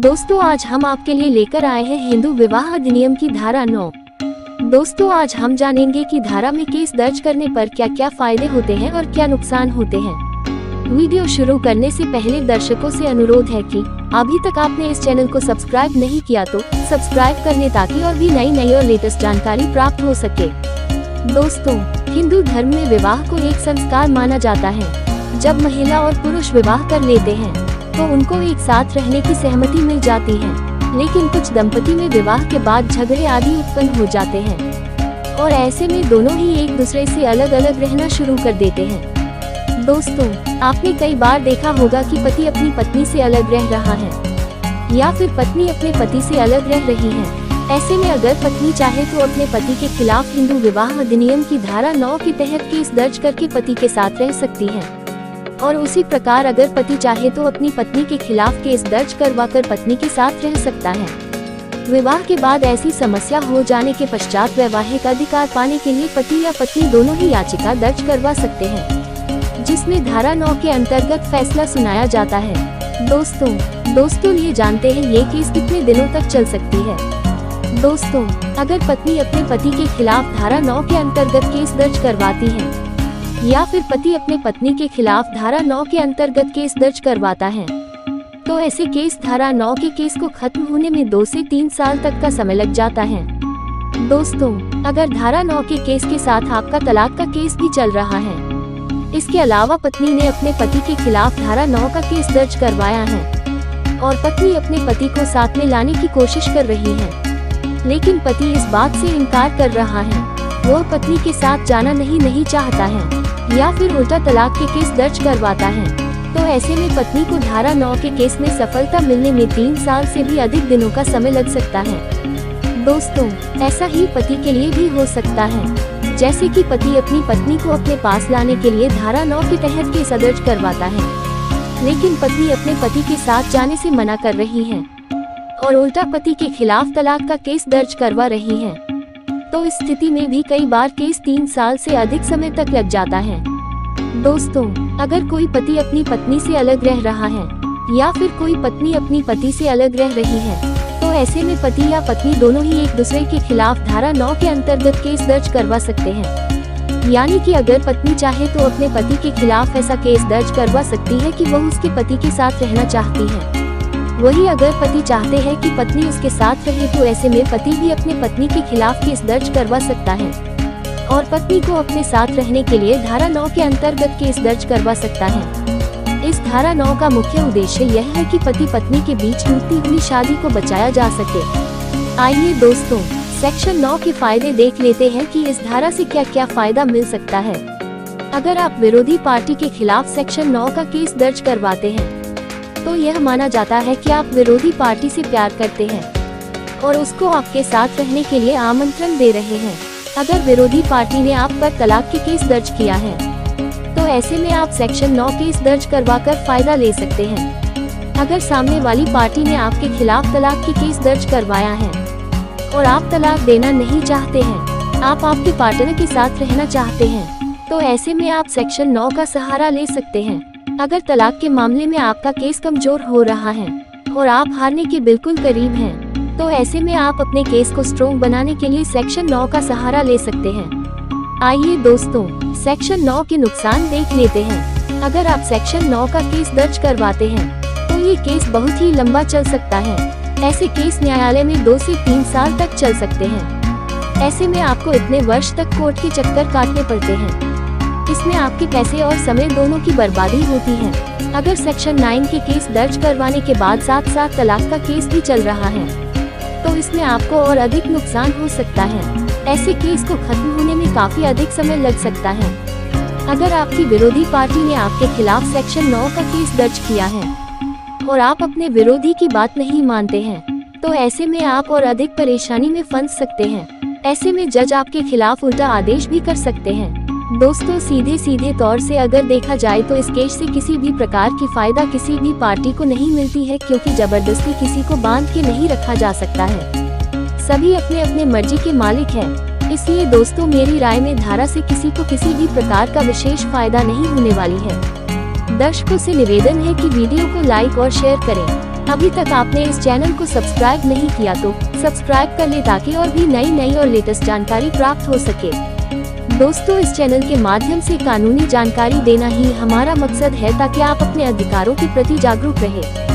दोस्तों आज हम आपके लिए लेकर आए हैं हिंदू विवाह अधिनियम की धारा 9। दोस्तों आज हम जानेंगे कि धारा में केस दर्ज करने पर क्या क्या फायदे होते हैं और क्या नुकसान होते हैं। वीडियो शुरू करने से पहले दर्शकों से अनुरोध है कि अभी तक आपने इस चैनल को सब्सक्राइब नहीं किया तो सब्सक्राइब कर लें ताकि और भी नई और लेटेस्ट जानकारी प्राप्त हो सके। दोस्तों हिंदू धर्म में विवाह को एक संस्कार माना जाता है। जब महिला और पुरुष विवाह कर लेते हैं तो उनको एक साथ रहने की सहमति मिल जाती है, लेकिन कुछ दंपति में विवाह के बाद झगड़े आदि उत्पन्न हो जाते हैं और ऐसे में दोनों ही एक दूसरे से अलग अलग रहना शुरू कर देते हैं। दोस्तों आपने कई बार देखा होगा कि पति अपनी पत्नी से अलग रह रहा है या फिर पत्नी अपने पति से अलग रह रही है। ऐसे में अगर पत्नी चाहे तो अपने पति के खिलाफ हिंदू विवाह अधिनियम की धारा 9 के तहत केस दर्ज करके पति के साथ रह सकती है और उसी प्रकार अगर पति चाहे तो अपनी पत्नी के खिलाफ केस दर्ज करवाकर पत्नी के साथ रह सकता है। विवाह के बाद ऐसी समस्या हो जाने के पश्चात वैवाहिक अधिकार पाने के लिए पति या पत्नी दोनों ही याचिका दर्ज करवा सकते हैं, जिसमें धारा 9 के अंतर्गत फैसला सुनाया जाता है। दोस्तों ये जानते हैं ये केस कितने दिनों तक चल सकती है। दोस्तों अगर पत्नी अपने पति के खिलाफ धारा 9 के अंतर्गत केस दर्ज करवाती है या फिर पति अपने पत्नी के खिलाफ धारा 9 के अंतर्गत केस दर्ज करवाता है तो ऐसे केस धारा 9 के केस को खत्म होने में 2 से 3 साल तक का समय लग जाता है। दोस्तों अगर धारा 9 के केस के साथ आपका तलाक का केस भी चल रहा है, इसके अलावा पत्नी ने अपने पति के खिलाफ धारा 9 का केस दर्ज करवाया है और पत्नी अपने पति को साथ में लाने की कोशिश कर रही है, लेकिन पति इस बात से इनकार कर रहा है, वो पत्नी के साथ जाना नहीं चाहता है या फिर उल्टा तलाक के केस दर्ज करवाता है, तो ऐसे में पत्नी को धारा 9 के केस में सफलता मिलने में 3 साल से भी अधिक दिनों का समय लग सकता है। दोस्तों ऐसा ही पति के लिए भी हो सकता है, जैसे कि पति अपनी पत्नी को अपने पास लाने के लिए धारा 9 के तहत केस दर्ज करवाता है, लेकिन पत्नी अपने पति के साथ जाने से मना कर रही है और उल्टा पति के खिलाफ तलाक का केस दर्ज करवा रही है, तो इस स्थिति में भी कई बार केस 3 साल से अधिक समय तक लग जाता है। दोस्तों अगर कोई पति अपनी पत्नी से अलग रह रहा है या फिर कोई पत्नी अपनी पति से अलग रह रही है, तो ऐसे में पति या पत्नी दोनों ही एक दूसरे के खिलाफ धारा 9 के अंतर्गत केस दर्ज करवा सकते हैं। यानी कि अगर पत्नी चाहे तो अपने पति के खिलाफ ऐसा केस दर्ज करवा सकती है कि वह उसके पति के साथ रहना चाहती है। वही अगर पति चाहते हैं कि पत्नी उसके साथ रहे तो ऐसे में पति भी अपने पत्नी के खिलाफ केस दर्ज करवा सकता है और पत्नी को अपने साथ रहने के लिए धारा 9 के अंतर्गत केस दर्ज करवा सकता है। इस धारा 9 का मुख्य उद्देश्य यह है कि पति पत्नी के बीच टूटती हुई शादी को बचाया जा सके। आइए दोस्तों सेक्शन 9 के फायदे देख लेते हैं कि इस धारा से क्या क्या फायदा मिल सकता है। अगर आप विरोधी पार्टी के खिलाफ सेक्शन 9 का केस दर्ज करवाते हैं तो यह माना जाता है कि आप विरोधी पार्टी से प्यार करते हैं और उसको आपके साथ रहने के लिए आमंत्रण दे रहे हैं। अगर विरोधी पार्टी ने आप पर तलाक के केस दर्ज किया है तो ऐसे में आप सेक्शन 9 केस दर्ज करवाकर फायदा ले सकते हैं। अगर सामने वाली पार्टी ने आपके खिलाफ तलाक के केस दर्ज करवाया है और आप तलाक देना नहीं चाहते हैं, आप आपके पार्टनर के साथ रहना चाहते हैं, तो ऐसे में आप सेक्शन 9 का सहारा ले सकते हैं। अगर तलाक के मामले में आपका केस कमजोर हो रहा है और आप हारने के बिल्कुल करीब हैं, तो ऐसे में आप अपने केस को स्ट्रॉन्ग बनाने के लिए सेक्शन 9 का सहारा ले सकते हैं। आइए दोस्तों सेक्शन 9 के नुकसान देख लेते हैं। अगर आप सेक्शन 9 का केस दर्ज करवाते हैं तो ये केस बहुत ही लंबा चल सकता है। ऐसे केस न्यायालय में 2 से 3 साल तक चल सकते हैं। ऐसे में आपको इतने वर्ष तक कोर्ट के चक्कर काटने पड़ते हैं। इसमें आपके पैसे और समय दोनों की बर्बादी होती है। अगर सेक्शन 9 के केस दर्ज करवाने के बाद साथ तलाक का केस भी चल रहा है तो इसमें आपको और अधिक नुकसान हो सकता है। ऐसे केस को खत्म होने में काफी अधिक समय लग सकता है। अगर आपकी विरोधी पार्टी ने आपके खिलाफ सेक्शन 9 का केस दर्ज किया है और आप अपने विरोधी की बात नहीं मानते हैं, तो ऐसे में आप और अधिक परेशानी में फंस सकते हैं। ऐसे में जज आपके खिलाफ उल्टा आदेश भी कर सकते हैं। दोस्तों सीधे तौर से अगर देखा जाए तो इस केस से किसी भी प्रकार की फायदा किसी भी पार्टी को नहीं मिलती है, क्योंकि जबरदस्ती किसी को बांध के नहीं रखा जा सकता है। सभी अपने अपने मर्जी के मालिक हैं। इसलिए दोस्तों मेरी राय में धारा से किसी को किसी भी प्रकार का विशेष फायदा नहीं होने वाली है। दर्शकों से निवेदन है कि वीडियो को लाइक और शेयर करें। अभी तक आपने इस चैनल को सब्सक्राइब नहीं किया तो सब्सक्राइब कर ले ताकि और भी नई और लेटेस्ट जानकारी प्राप्त हो सके। दोस्तों, इस चैनल के माध्यम से कानूनी जानकारी देना ही हमारा मकसद है ताकि आप अपने अधिकारों के प्रति जागरूक रहें।